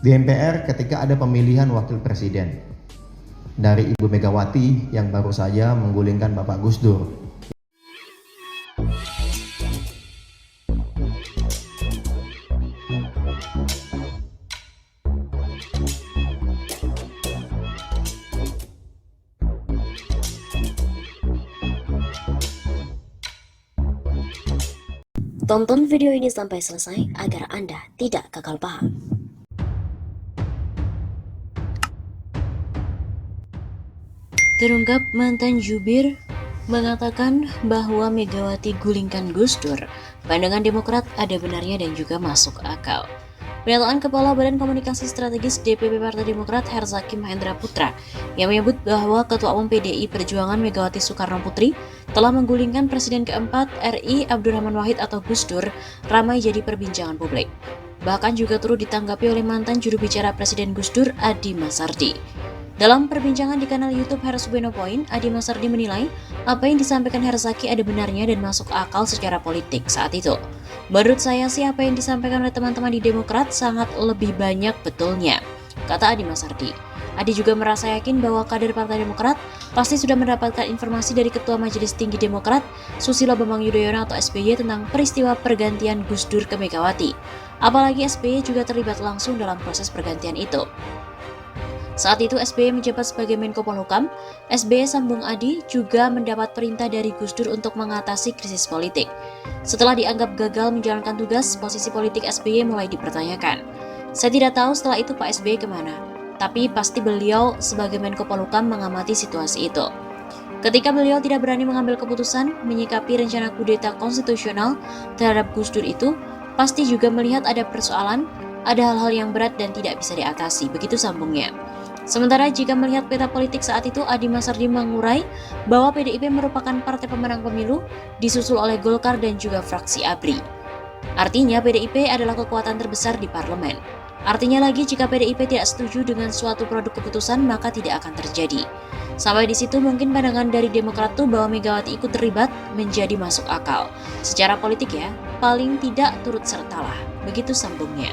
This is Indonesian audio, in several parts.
di MPR ketika ada pemilihan wakil presiden dari Ibu Megawati yang baru saja menggulingkan Bapak Gus Dur. Tonton video ini sampai selesai agar Anda tidak gagal paham. Terungkap mantan jubir mengatakan bahwa Megawati gulingkan Gus Dur. Pandangan Demokrat ada benarnya dan juga masuk akal. Pernyataan Kepala Badan Komunikasi Strategis DPP Partai Demokrat Herzaki Mahendra Putra yang menyebut bahwa Ketua Umum PDI Perjuangan Megawati Soekarno Putri telah menggulingkan Presiden keempat RI Abdurrahman Wahid atau Gus Dur ramai jadi perbincangan publik. Bahkan juga turut ditanggapi oleh mantan juru bicara Presiden Gus Dur Adi Masardi. Dalam perbincangan di kanal YouTube Hersubeno Point, Adi Masardi menilai apa yang disampaikan Herzaki ada benarnya dan masuk akal secara politik saat itu. Menurut saya sih apa yang disampaikan oleh teman-teman di Demokrat sangat lebih banyak betulnya, kata Adi Masardi. Adi juga merasa yakin bahwa kader Partai Demokrat pasti sudah mendapatkan informasi dari Ketua Majelis Tinggi Demokrat Susilo Bambang Yudhoyono atau SBY tentang peristiwa pergantian Gus Dur ke Megawati. Apalagi SBY juga terlibat langsung dalam proses pergantian itu. Saat itu SBY menjabat sebagai Menko Polhukam. SBY sambung Adi juga mendapat perintah dari Gus Dur untuk mengatasi krisis politik. Setelah dianggap gagal menjalankan tugas, posisi politik SBY mulai dipertanyakan. Saya tidak tahu setelah itu Pak SBY kemana, tapi pasti beliau sebagai Menko Polhukam mengamati situasi itu. Ketika beliau tidak berani mengambil keputusan menyikapi rencana kudeta konstitusional terhadap Gus Dur itu, pasti juga melihat ada persoalan, ada hal-hal yang berat dan tidak bisa diatasi, begitu sambungnya. Sementara jika melihat peta politik saat itu, Adi Masardi mengurai bahwa PDIP merupakan partai pemenang pemilu, disusul oleh Golkar dan juga fraksi ABRI. Artinya PDIP adalah kekuatan terbesar di parlemen. Artinya lagi jika PDIP tidak setuju dengan suatu produk keputusan, maka tidak akan terjadi. Sampai di situ mungkin pandangan dari Demokrat tuh bahwa Megawati ikut terlibat menjadi masuk akal. Secara politik ya, paling tidak turut sertalah. Begitu sambungnya.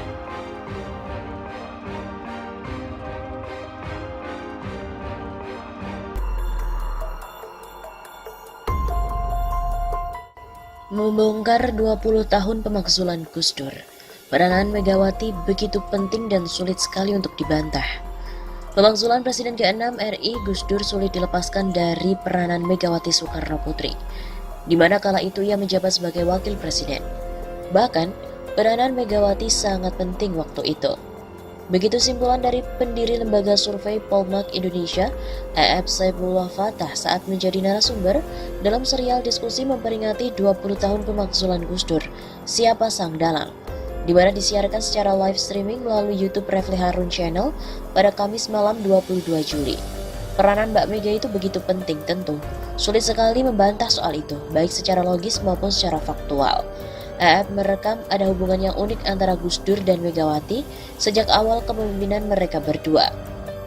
Membongkar 20 tahun pemakzulan Gus Dur. Peranan Megawati begitu penting dan sulit sekali untuk dibantah. Pemakzulan Presiden ke-6 RI Gus Dur sulit dilepaskan dari peranan Megawati Soekarno Putri, di mana kala itu ia menjabat sebagai wakil presiden. Bahkan, peranan Megawati sangat penting waktu itu. Begitu simpulan dari pendiri lembaga survei Polmark Indonesia, EF Saifullah Fatah saat menjadi narasumber dalam serial diskusi memperingati 20 tahun pemakzulan Gus Dur, Siapa Sang Dalang, di mana disiarkan secara live streaming melalui YouTube Refli Harun Channel pada Kamis malam 22 Juli. Peranan Mbak Mega itu begitu penting tentu. Sulit sekali membantah soal itu, baik secara logis maupun secara faktual. EF merekam ada hubungan yang unik antara Gus Dur dan Megawati sejak awal kepemimpinan mereka berdua.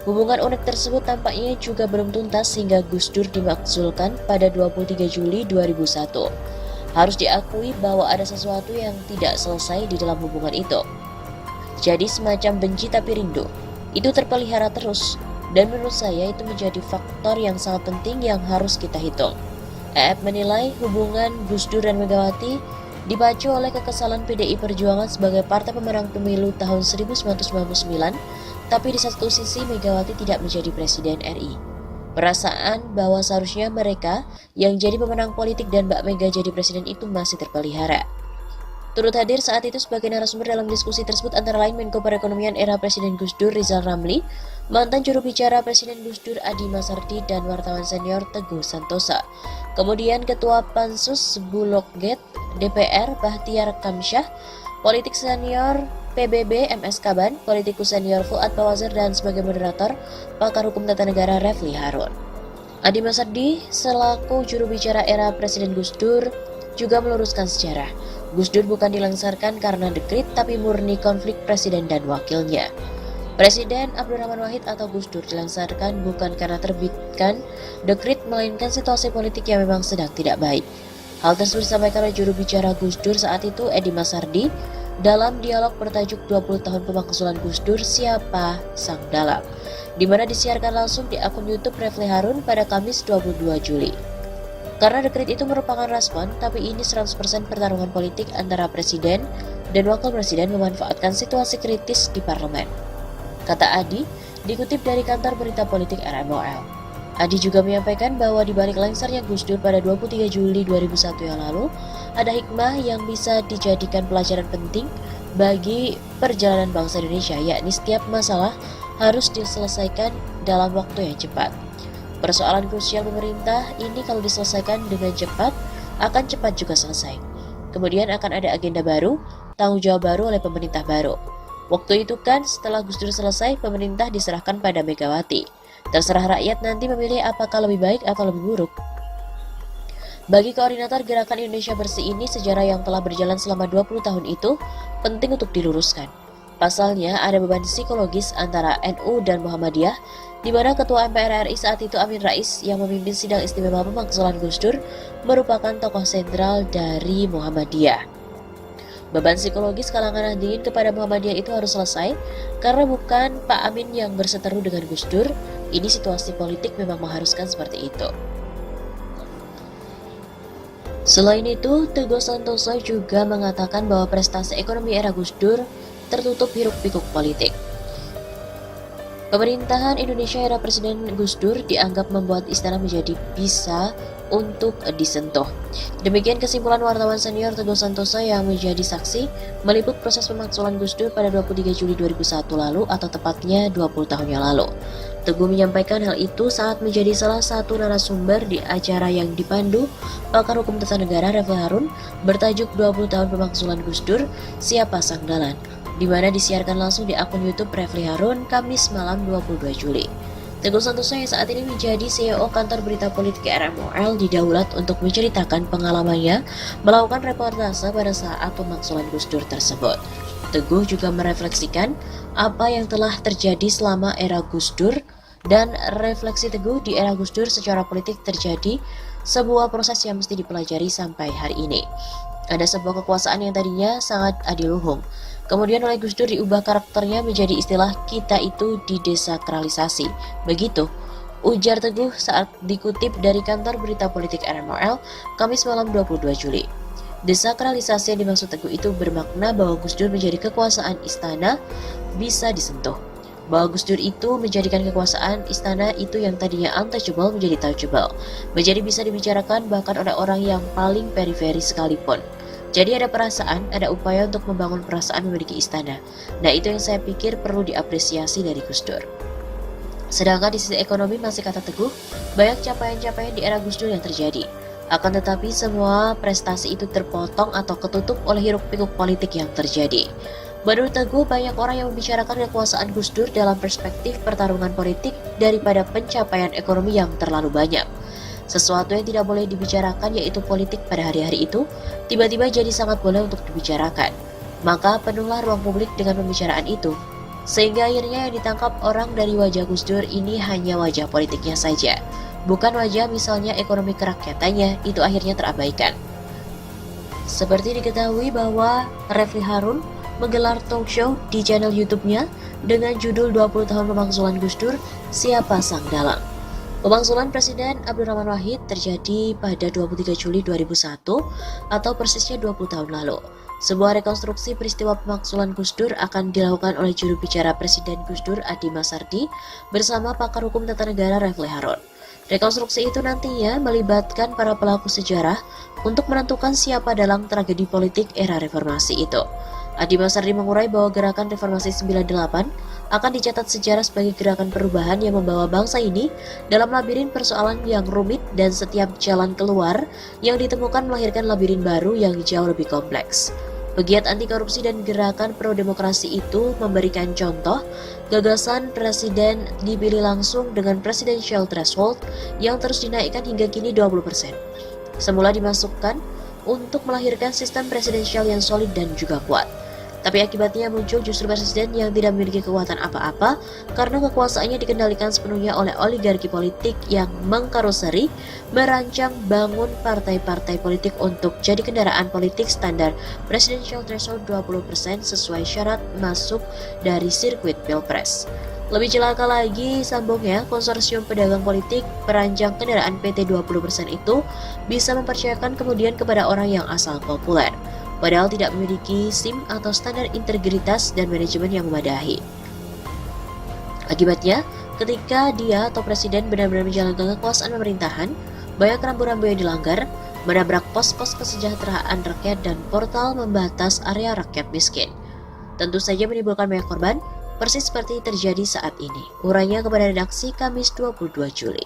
Hubungan unik tersebut tampaknya juga belum tuntas hingga Gus Dur dimakzulkan pada 23 Juli 2001. Harus diakui bahwa ada sesuatu yang tidak selesai di dalam hubungan itu. Jadi semacam benci tapi rindu, itu terpelihara terus, dan menurut saya itu menjadi faktor yang sangat penting yang harus kita hitung. EF menilai hubungan Gus Dur dan Megawati dipacu oleh kekesalan PDI Perjuangan sebagai partai pemenang pemilu tahun 1999, tapi di satu sisi Megawati tidak menjadi presiden RI. Perasaan bahwa seharusnya mereka yang jadi pemenang politik dan Mbak Mega jadi presiden itu masih terpelihara. Turut hadir saat itu sebagai narasumber dalam diskusi tersebut antara lain Menko Perekonomian era Presiden Gus Dur Rizal Ramli, mantan juru bicara Presiden Gus Dur Adi Masardi dan wartawan senior Teguh Santosa. Kemudian Ketua Pansus Bulogget DPR Bahtiar Kamsyah, politik senior PBB MS Kaban, politikus senior Fuad Bawazir dan sebagai moderator pakar hukum tata negara Refli Harun. Adi Masardi selaku juru bicara era Presiden Gus Dur juga meluruskan sejarah. Gus Dur bukan dilangsarkan karena dekrit tapi murni konflik presiden dan wakilnya. Presiden Abdurrahman Wahid atau Gus Dur dilangsarkan bukan karena terbitkan dekrit melainkan situasi politik yang memang sedang tidak baik. Hal tersebut disampaikan oleh juru bicara Gus Dur saat itu Edi Masardi dalam dialog bertajuk 20 tahun pemakzulan Gus Dur, Siapa Sang Dalang, di mana disiarkan langsung di akun YouTube Refli Harun pada Kamis 22 Juli. Karena dekret itu merupakan respon, tapi ini 100% pertarungan politik antara presiden dan wakil presiden memanfaatkan situasi kritis di parlemen, kata Adi, dikutip dari kantor berita politik RMOL. Adi juga menyampaikan bahwa di balik lengsernya Gus Dur pada 23 Juli 2001 yang lalu, ada hikmah yang bisa dijadikan pelajaran penting bagi perjalanan bangsa Indonesia, yakni setiap masalah harus diselesaikan dalam waktu yang cepat. Persoalan krusial pemerintah ini kalau diselesaikan dengan cepat, akan cepat juga selesai. Kemudian akan ada agenda baru, tanggung jawab baru oleh pemerintah baru. Waktu itu kan setelah Gus Dur selesai, pemerintah diserahkan pada Megawati. Terserah rakyat nanti memilih apakah lebih baik atau lebih buruk. Bagi koordinator Gerakan Indonesia Bersih ini, sejarah yang telah berjalan selama 20 tahun itu penting untuk diluruskan. Pasalnya ada beban psikologis antara NU dan Muhammadiyah, di mana Ketua MPR RI saat itu Amin Rais yang memimpin sidang istimewa pemakzulan Gus Dur merupakan tokoh sentral dari Muhammadiyah. Beban psikologis kalangan Nahdliyin kepada Muhammadiyah itu harus selesai karena bukan Pak Amin yang berseteru dengan Gus Dur. Ini situasi politik memang mengharuskan seperti itu. Selain itu, Teguh Santoso juga mengatakan bahwa prestasi ekonomi era Gus Dur tertutup hiruk-pikuk politik. Pemerintahan Indonesia era Presiden Gus Dur dianggap membuat istana menjadi bisa untuk disentuh. Demikian kesimpulan wartawan senior Teguh Santoso yang menjadi saksi meliput proses pemakzulan Gus Dur pada 23 Juli 2001 lalu atau tepatnya 20 tahun yang lalu. Teguh menyampaikan hal itu saat menjadi salah satu narasumber di acara yang dipandu pakar hukum tata negara Refli Harun bertajuk 20 tahun pemakzulan Gus Dur, Siapa Sang Dalang, di mana disiarkan langsung di akun YouTube Refli Harun Kamis malam 22 Juli. Teguh Santoso yang saat ini menjadi CEO kantor berita politik RMOL didaulat untuk menceritakan pengalamannya melakukan reportase pada saat pemakzulan Gus Dur tersebut. Teguh juga merefleksikan apa yang telah terjadi selama era Gus Dur dan refleksi Teguh di era Gus Dur secara politik terjadi sebuah proses yang mesti dipelajari sampai hari ini. Ada sebuah kekuasaan yang tadinya sangat adiluhung. Kemudian oleh Gus Dur diubah karakternya menjadi istilah kita itu didesakralisasi. Begitu, ujar Teguh saat dikutip dari kantor berita politik RMOL Kamis malam 22 Juli. Desakralisasi yang dimaksud Teguh itu bermakna bahwa Gus Dur menjadi kekuasaan istana bisa disentuh. Bahwa Gus Dur itu menjadikan kekuasaan istana itu yang tadinya untouchable menjadi touchable. Menjadi bisa dibicarakan bahkan oleh orang yang paling periferi sekalipun. Jadi ada perasaan, ada upaya untuk membangun perasaan memiliki istana. Nah itu yang saya pikir perlu diapresiasi dari Gus Dur. Sedangkan di sisi ekonomi masih kata Teguh, banyak capaian-capaian di era Gus Dur yang terjadi. Akan tetapi semua prestasi itu terpotong atau ketutup oleh hiruk-pikuk politik yang terjadi. Menurut Teguh, banyak orang yang membicarakan kekuasaan Gus Dur dalam perspektif pertarungan politik daripada pencapaian ekonomi yang terlalu banyak. Sesuatu yang tidak boleh dibicarakan yaitu politik pada hari-hari itu, tiba-tiba jadi sangat boleh untuk dibicarakan. Maka penuhlah ruang publik dengan pembicaraan itu. Sehingga akhirnya yang ditangkap orang dari wajah Gus Dur ini hanya wajah politiknya saja. Bukan wajah misalnya ekonomi kerakyatannya, itu akhirnya terabaikan. Seperti diketahui bahwa Refli Harun menggelar talk show di channel YouTube-nya dengan judul 20 tahun pemakzulan Gus Dur, Siapa Sang Dalang. Pemakzulan Presiden Abdurrahman Wahid terjadi pada 23 Juli 2001 atau persisnya 20 tahun lalu. Sebuah rekonstruksi peristiwa pemakzulan Gus Dur akan dilakukan oleh juru bicara Presiden Gus Dur Adi Masardi bersama pakar hukum tata negara Refli Harun. Rekonstruksi itu nantinya melibatkan para pelaku sejarah untuk menentukan siapa dalang tragedi politik era reformasi itu. Adi Masardi mengurai bahwa gerakan reformasi 98 akan dicatat sejarah sebagai gerakan perubahan yang membawa bangsa ini dalam labirin persoalan yang rumit dan setiap jalan keluar yang ditemukan melahirkan labirin baru yang jauh lebih kompleks. Pegiat anti korupsi dan gerakan pro-demokrasi itu memberikan contoh gagasan presiden dipilih langsung dengan presidential threshold yang terus dinaikkan hingga kini 20%. Semula dimasukkan untuk melahirkan sistem presidensial yang solid dan juga kuat. Tapi akibatnya muncul justru presiden yang tidak memiliki kekuatan apa-apa karena kekuasaannya dikendalikan sepenuhnya oleh oligarki politik yang mengkaroseri, merancang bangun partai-partai politik untuk jadi kendaraan politik standar presidential threshold 20% sesuai syarat masuk dari sirkuit Pilpres. Lebih celaka lagi, sambungnya, konsorsium pedagang politik perancang kendaraan PT 20% itu bisa mempercayakan kemudian kepada orang yang asal populer, padahal tidak memiliki SIM atau standar integritas dan manajemen yang memadai. Akibatnya, ketika dia atau presiden benar-benar menjalankan kekuasaan pemerintahan, banyak rambu-rambu yang dilanggar, menabrak pos-pos kesejahteraan rakyat dan portal membatas area rakyat miskin. Tentu saja menimbulkan banyak korban, persis seperti terjadi saat ini. Urainya kepada redaksi Kamis 22 Juli.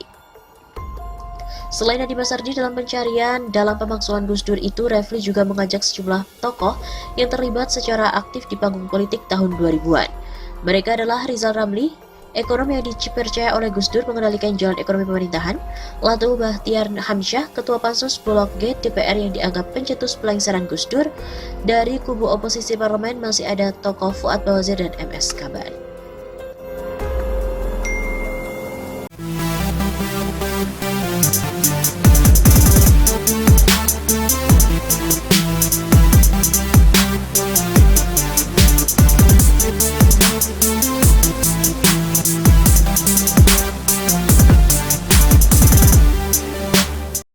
Selain Nadiem Makarim dalam pencarian dalam pemakzulan Gus Dur itu, Refli juga mengajak sejumlah tokoh yang terlibat secara aktif di panggung politik tahun 2000-an. Mereka adalah Rizal Ramli, ekonom yang dipercaya oleh Gus Dur mengendalikan jalan ekonomi pemerintahan, Latu Bahtiar Hamsyah, ketua Pansus Blok G DPR yang dianggap pencetus pelengseran Gus Dur. Dari kubu oposisi parlemen masih ada tokoh Fuad Bawazir dan MS Kaban.